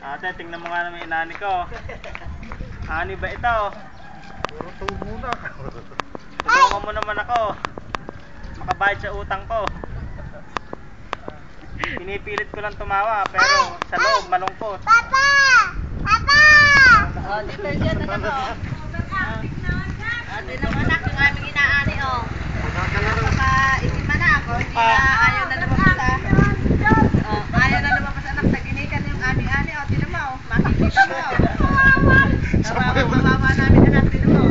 Ate, tingnan mo nga naman yung inani ko. Ani ba ito? Puro tuwa muna. Tulungan mo naman ako. Makabayad sa utang ko. Pinipilit ko lang tumawa, pero sa loob malungkot. Papa! Papa! Oh, dito dyan, anak ko. Ate ng anak, yung aming inaani, oh. Papa-itima na ako, hindi na ayaw na lumabas sa... Oh, ayaw na lumabas anak, naginikan yung ani-ani, oh, tinan mo, oh. Makikita mo, oh. Kawawa namin anak, tinan mo.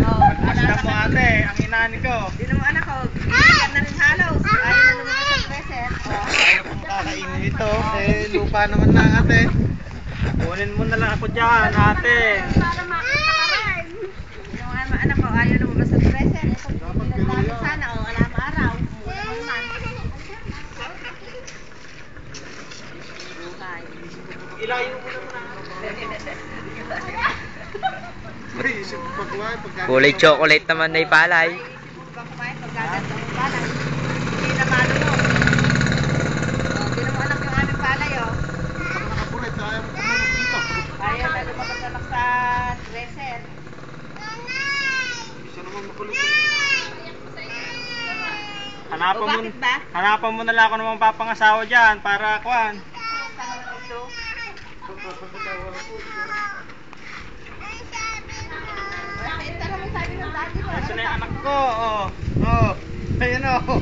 Oh, Basta mo ate, ang inani ko. tinan mo anak, oh. Ginikan na rin halos. Ayaw na lumabas sa dresser. Oh. Ayaw kong kakainin ito. Eh, lupa naman na ate. Kunin mo na lang ako dyan, ate. Yung anak ko, ayaw lumabas sa dresser. Ito, pinagdami sana, oh, alam araw. Muna mo naman. Buhay. Ilayo mo na muna. Ay, isip ko pagkuha. Kulay chocolate naman na ipalay. Ay, isip ko kumain pagkaganto ng palay. Hindi na malunok. Oh, tinan mo anak yung aming palay, oh. Pag nakapulit, ayaw mo kumain dito. Ayaw na lumabas anak sa dresser. Isa naman makulit. Hanapan O, mo, bakit ba? hanapan mo na lang ako ng mga papangasawa dyan para kuan. Ito naman sabi ng daddy mo. Ito na yung anak ko, oh. Oh, ayan oh.